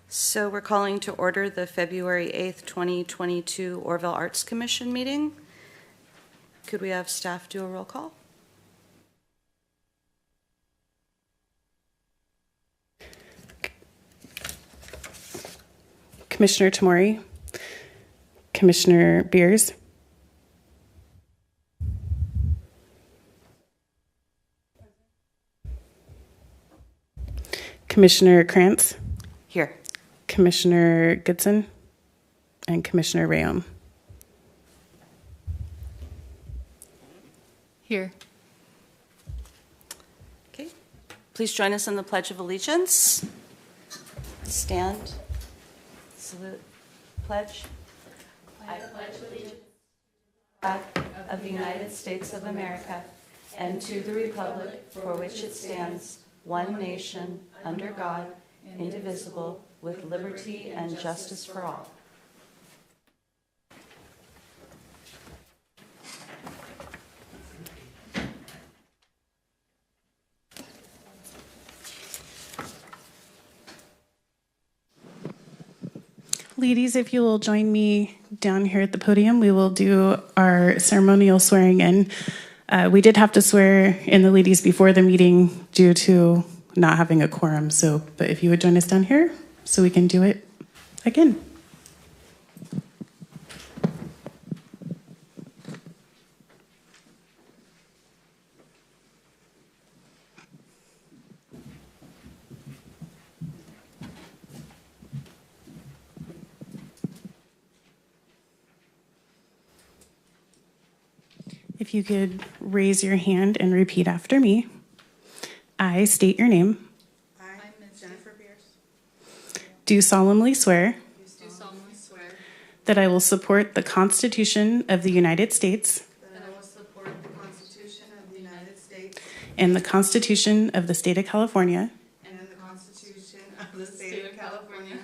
So we're calling to order the February 8th, 2022 Oroville Arts Commission meeting. Could we have staff do a roll call? Commissioner Tamori, Commissioner Beers, Commissioner Krantz, Here. Commissioner Goodson, and Commissioner Rayom. Here. Okay. Please join us in the Pledge of Allegiance. Stand. Salute. Pledge. I pledge allegiance to the flag of the United States of America and to the republic for which it stands, one nation, under God, indivisible, with liberty and justice for all. Ladies, if you will join me down here at the podium, we will do our ceremonial swearing-in. We did have to swear in the ladies before the meeting due to not having a quorum, but if you would join us down here so we can do it again. If you could raise your hand and repeat after me. I state your name. I, Ms. Jennifer Beers, Do solemnly swear do solemnly swear that I will support the Constitution of the United States that I will support the Constitution of the United States and the Constitution of the State of California, and the Constitution of the State of California,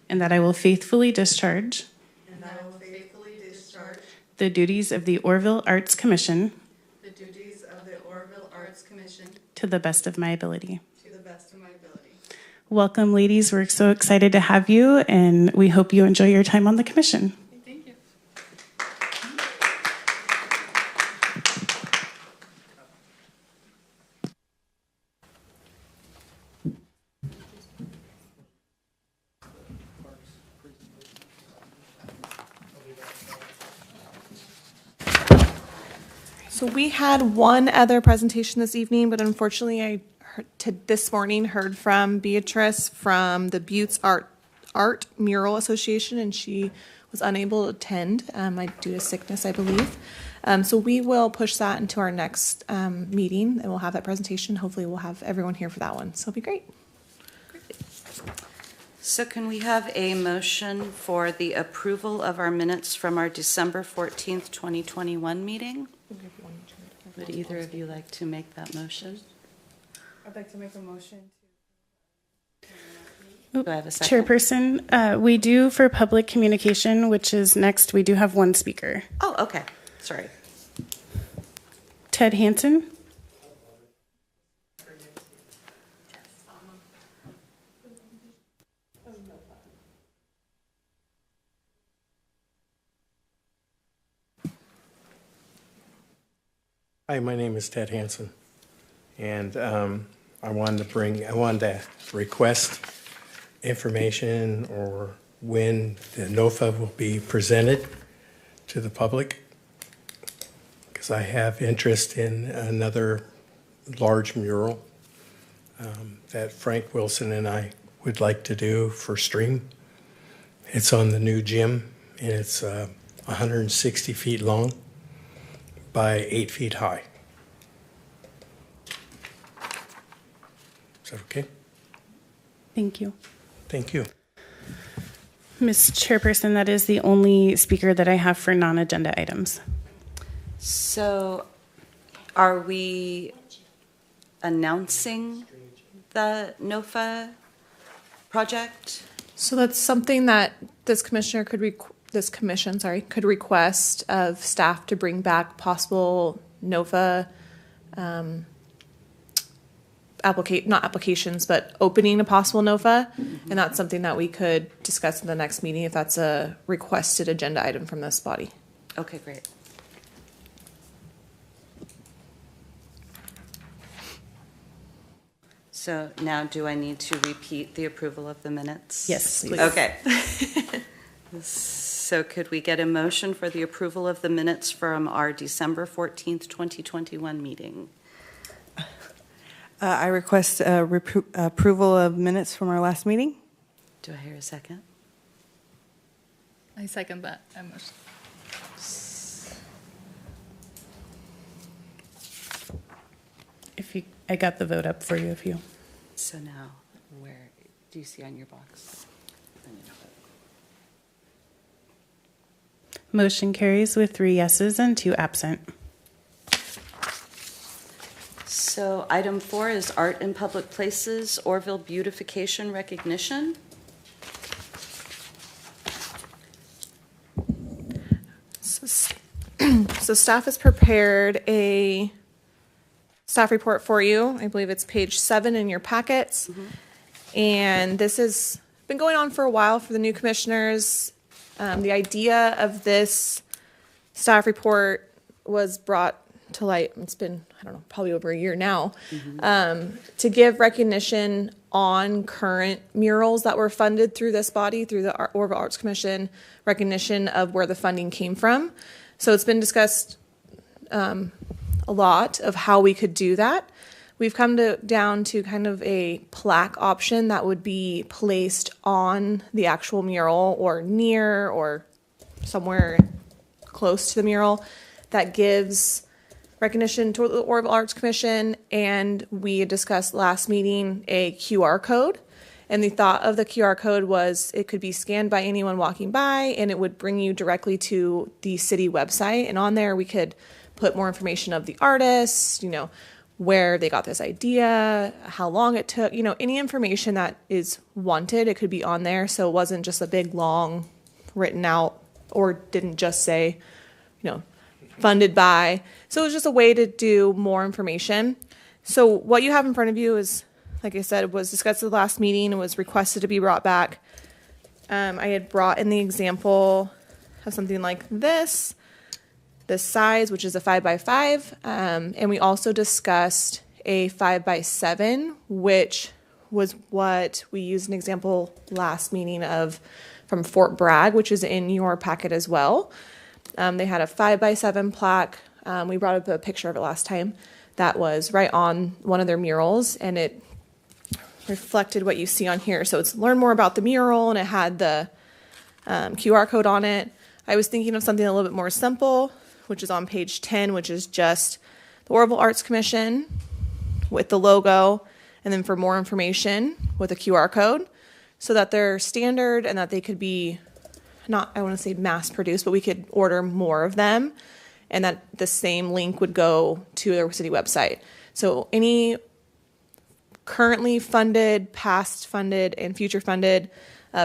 and that I will faithfully discharge and that I will faithfully discharge the duties of the Oroville Arts Commission the duties of the Oroville Arts Commission to the best of my ability. to the best of my ability. Welcome, ladies. We're so excited to have you, and we hope you enjoy your time on the commission. Thank you. So we had one other presentation this evening, but unfortunately I this morning heard from Beatrice from the Buttes Art Mural Association, and she was unable to attend due to sickness, I believe. So we will push that into our next meeting, and we'll have that presentation. Hopefully we'll have everyone here for that one, so it'll be great. So can we have a motion for the approval of our minutes from our December 14th, 2021 meeting? Would either of you like to make that motion? I'd like to make a motion Do I have a second? Chairperson, we do for public communication, which is next, we do have one speaker. Oh, okay. Sorry. Ted Hansen. Hi, my name is Ted Hansen, and I wanted to request information or when the NOFA will be presented to the public, because I have interest in another large mural that Frank Wilson and I would like to do for Stream. It's on the new gym, and it's 160 feet long by 8 feet high. Is that okay? Thank you. Thank you. Ms. Chairperson, that is the only speaker that I have for non-agenda items. So are we announcing the NOFA project? So that's something that this commission could request of staff to bring back possible NOFA not applications, but opening a possible NOFA. And that's something that we could discuss in the next meeting if that's a requested agenda item from this body. Okay, great. So now do I need to repeat the approval of the minutes? Yes, please. Okay. So could we get a motion for the approval of the minutes from our December 14th, 2021 meeting? I request approval of minutes from our last meeting. Do I hear a second? I second that motion. I got the vote up for you if you. So now, where do you see on your box? Motion carries with 3 yeses and 2 absent. So item 4 is art in public places, Oroville Beautification recognition. So staff has prepared a staff report for you. I believe it's page 7 in your packets. And this has been going on for a while for the new commissioners. The idea of this staff report was brought to light, it's been, I don't know, probably over a year now, to give recognition on current murals that were funded through this body, through the Oroville Arts Commission, recognition of where the funding came from. So it's been discussed a lot of how we could do that. We've come down to kind of a plaque option that would be placed on the actual mural or near or somewhere close to the mural that gives recognition to the Oroville Arts Commission. And we discussed last meeting a QR code. And the thought of the QR code was it could be scanned by anyone walking by and it would bring you directly to the city website. And on there we could put more information of the artist, you know, where they got this idea, how long it took, you know, any information that is wanted, it could be on there. So it wasn't just a big, long, written out, or didn't just say, you know, funded by. So it was just a way to do more information. So what you have in front of you is, like I said, was discussed at the last meeting and was requested to be brought back. I had brought in the example of something like this size, which is a 5x5, and we also discussed a 5x7, which was what we used an example last meeting of from Fort Bragg, which is in your packet as well. They had a 5x7 plaque. We brought up a picture of it last time that was right on one of their murals, and it reflected what you see on here. So it's learn more about the mural, and it had the QR code on it. I was thinking of something a little bit more simple, which is on page 10, which is just the Oroville Arts Commission with the logo, and then for more information with a QR code, so that they're standard and that they could be not, I want to say mass produced, but we could order more of them, and that the same link would go to their city website. So any currently funded, past funded, and future funded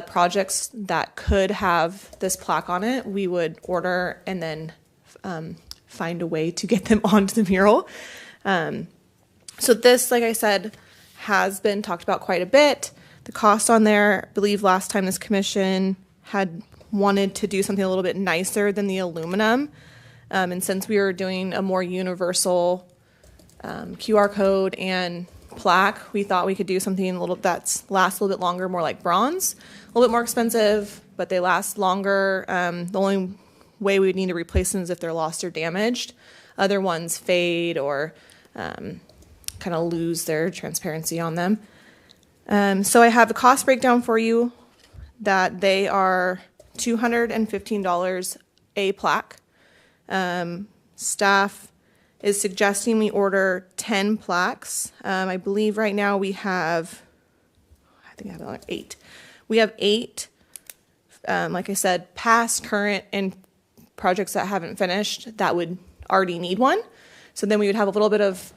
projects that could have this plaque on it, we would order and then find a way to get them onto the mural. So this, like I said, has been talked about quite a bit. The cost on there, I believe last time this commission had wanted to do something a little bit nicer than the aluminum. And since we were doing a more universal QR code and plaque, we thought we could do something a little that's lasts a little bit longer, more like bronze, a little bit more expensive, but they last longer. The only way we would need to replace them is if they're lost or damaged. Other ones fade or kind of lose their transparency on them. So I have a cost breakdown for you that they are $215 a plaque. Staff is suggesting we order 10 plaques. I believe right now we have, I think I have 8. We have 8, like I said, past, current, and projects that haven't finished that would already need one. So then we would have a little bit of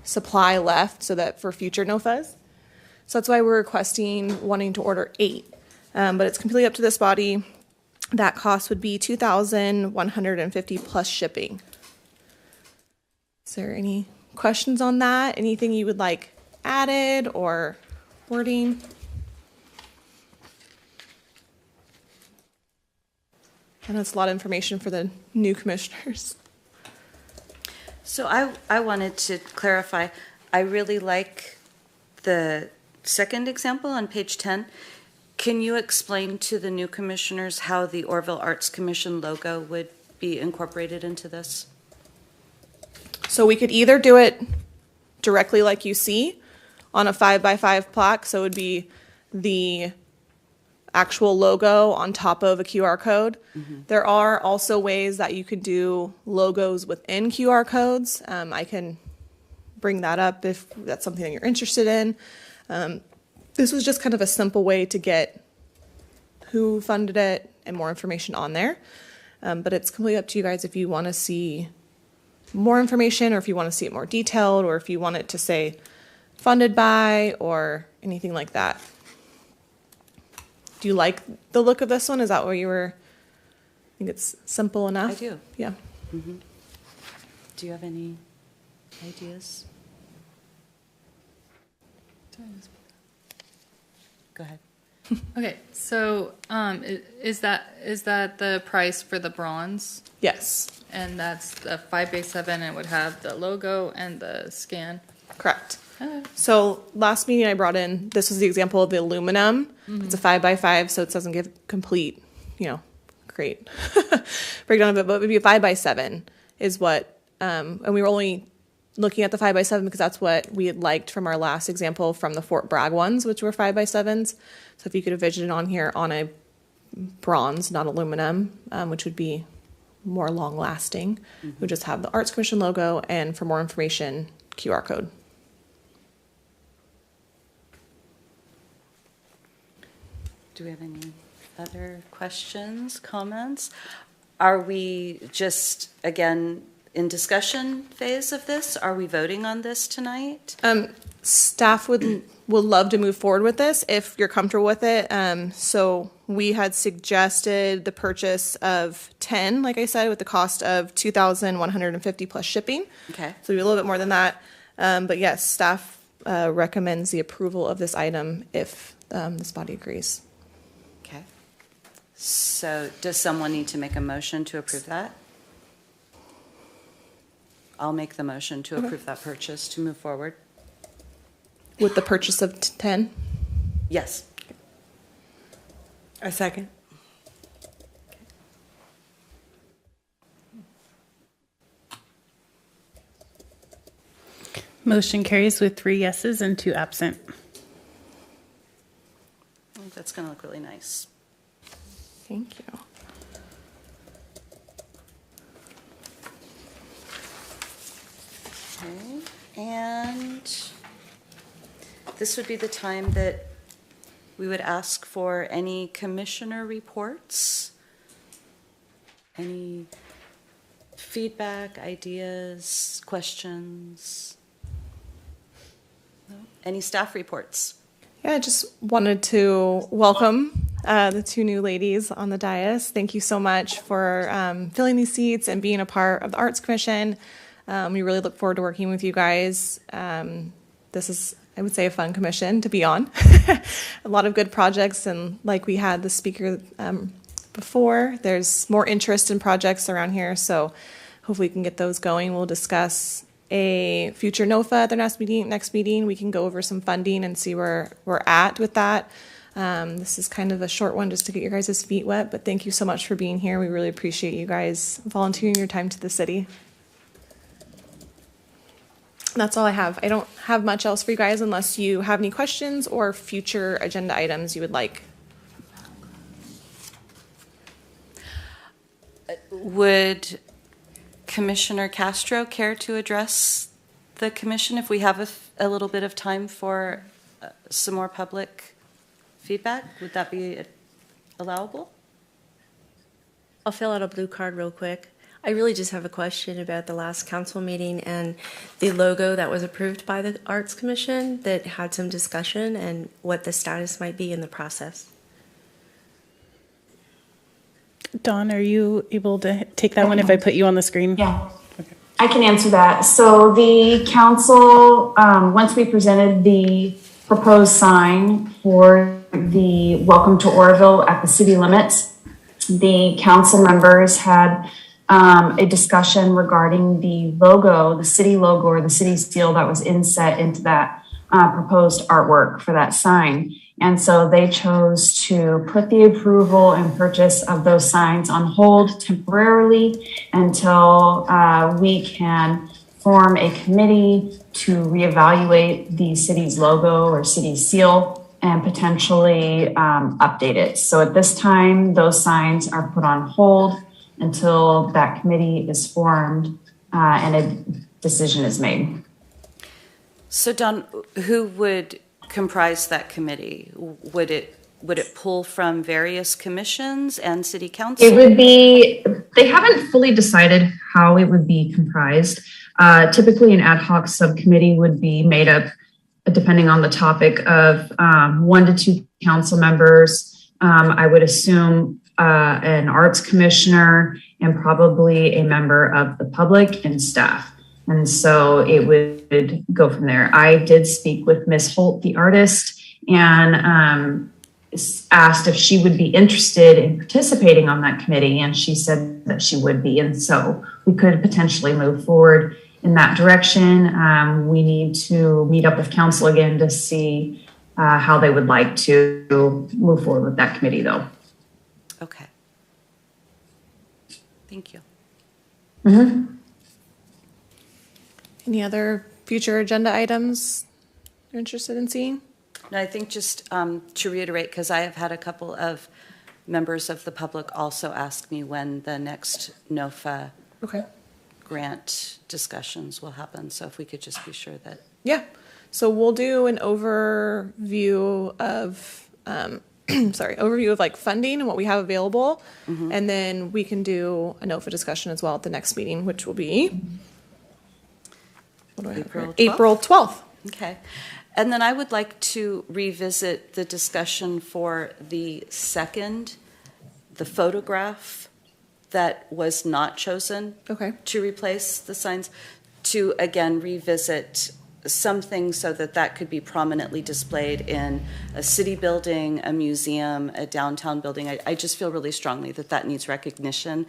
supply left so that for future NOFAs. So that's why we're requesting wanting to order 8. But it's completely up to this body. That cost would be $2,150 plus shipping. Is there any questions on that? Anything you would like added or wording? I know it's a lot of information for the new commissioners. So I wanted to clarify, I really like the second example on page 10. Can you explain to the new commissioners how the Oroville Arts Commission logo would be incorporated into this? So we could either do it directly like you see on a 5x5 plaque, so it would be the actual logo on top of a QR code. There are also ways that you could do logos within QR codes. I can bring that up if that's something that you're interested in. This was just kind of a simple way to get who funded it and more information on there. But it's completely up to you guys if you want to see more information or if you want to see it more detailed or if you want it to say funded by or anything like that. Do you like the look of this one? Is that what you were? I think it's simple enough. I do. Yeah. Do you have any ideas? Go ahead. Okay, so is that the price for the bronze? Yes. And that's the 5x7, and it would have the logo and the scan. Correct. Okay. So last meeting I brought in, this was the example of the aluminum. It's a 5x5, so it doesn't give complete, great breakdown of it, but it would be a 5x7 is what, and we were only looking at the 5x7 because that's what we had liked from our last example from the Fort Bragg ones, which were 5x7s. So if you could envision it on here on a bronze, not aluminum, which would be more long lasting, we would just have the Arts Commission logo and for more information, QR code. Do we have any other questions, comments? Are we just, again, in discussion phase of this? Are we voting on this tonight? Staff would love to move forward with this if you're comfortable with it. So we had suggested the purchase of 10, like I said, with the cost of $2,150 plus shipping. Okay. So it'd be a little bit more than that. But yes, staff recommends the approval of this item if this body agrees. Okay. So does someone need to make a motion to approve that? I'll make the motion to approve that purchase to move forward. With the purchase of 10? Yes. A second. Motion carries with 3 yeses and 2 absent. I think that's going to look really nice. Thank you. Okay. And this would be the time that we would ask for any commissioner reports, any feedback, ideas, questions. No? Any staff reports? Yeah, I just wanted to welcome the 2 new ladies on the dais. Thank you so much for filling these seats and being a part of the Arts Commission. We really look forward to working with you guys. This is, I would say, a fun commission to be on. A lot of good projects, and like we had the speaker before, there's more interest in projects around here, so hopefully we can get those going. We'll discuss a future NOFA at the next meeting. We can go over some funding and see where we're at with that. This is kind of a short one just to get your guys' feet wet, but thank you so much for being here. We really appreciate you guys volunteering your time to the city. That's all I have. I don't have much else for you guys unless you have any questions or future agenda items you would like. Would Commissioner Castro care to address the commission if we have a little bit of time for some more public feedback? Would that be allowable? I'll fill out a blue card real quick. I really just have a question about the last council meeting and the logo that was approved by the Arts Commission that had some discussion and what the status might be in the process. Dawn, are you able to take that one if I put you on the screen? Yeah. Okay. I can answer that. So the council, once we presented the proposed sign for the Welcome to Oroville at the city limits, the council members had a discussion regarding the logo, the city logo or the city seal that was inset into that proposed artwork for that sign. And so they chose to put the approval and purchase of those signs on hold temporarily until we can form a committee to reevaluate the city's logo or city seal and potentially update it. So at this time, those signs are put on hold until that committee is formed and a decision is made. So Don, who would comprise that committee? Would it pull from various commissions and city council? It would be, they haven't fully decided how it would be comprised. Typically an ad hoc subcommittee would be made up, depending on the topic, of 1 to 2 council members. I would assume an arts commissioner and probably a member of the public and staff. And so it would go from there. I did speak with Miss Holt, the artist, and asked if she would be interested in participating on that committee. And she said that she would be. And so we could potentially move forward in that direction. We need to meet up with council again to see how they would like to move forward with that committee, though. Okay. Thank you. Mm-hmm. Any other future agenda items you're interested in seeing? No, I think just to reiterate, because I have had a couple of members of the public also ask me when the next NOFA grant discussions will happen. So if we could just be sure that. Yeah. So we'll do an overview of, overview of like funding and what we have available. Mm-hmm. And then we can do a NOFA discussion as well at the next meeting, which will be April 12th. Okay. And then I would like to revisit the discussion for the photograph that was not chosen to replace the signs, to again revisit some things so that that could be prominently displayed in a city building, a museum, a downtown building. I just feel really strongly that that needs recognition.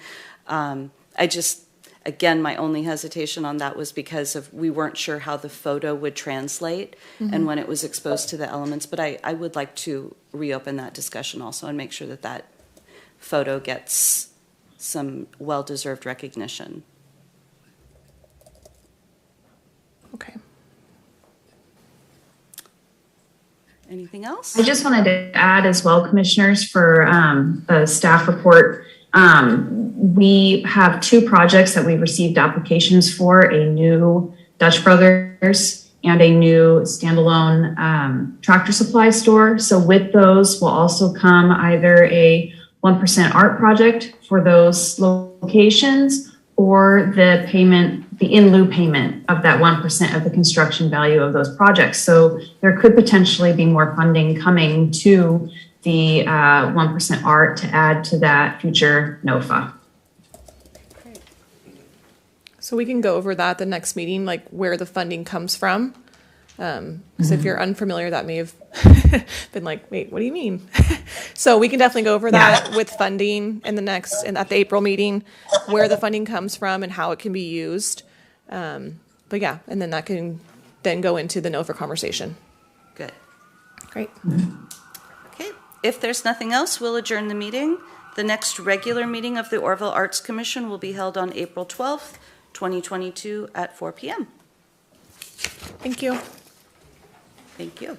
Again, my only hesitation on that was because we weren't sure how the photo would translate and when it was exposed to the elements. But I would like to reopen that discussion also and make sure that that photo gets some well-deserved recognition. Okay. Anything else? I just wanted to add as well, commissioners, for a staff report. We have 2 projects that we've received applications for, a new Dutch Brothers and a new standalone tractor supply store. So with those will also come either a 1% art project for those locations or the payment, the in lieu payment of that 1% of the construction value of those projects. So there could potentially be more funding coming to the 1% art to add to that future NOFA. Great. So we can go over that the next meeting, like where the funding comes from. Because if you're unfamiliar, that may have been like, wait, what do you mean? So we can definitely go over that with funding in at the April meeting, where the funding comes from and how it can be used. But yeah, and then that can then go into the NOFA conversation. Good. Great. Okay. If there's nothing else, we'll adjourn the meeting. The next regular meeting of the Oroville Arts Commission will be held on April 12th, 2022 at 4 p.m. Thank you. Thank you.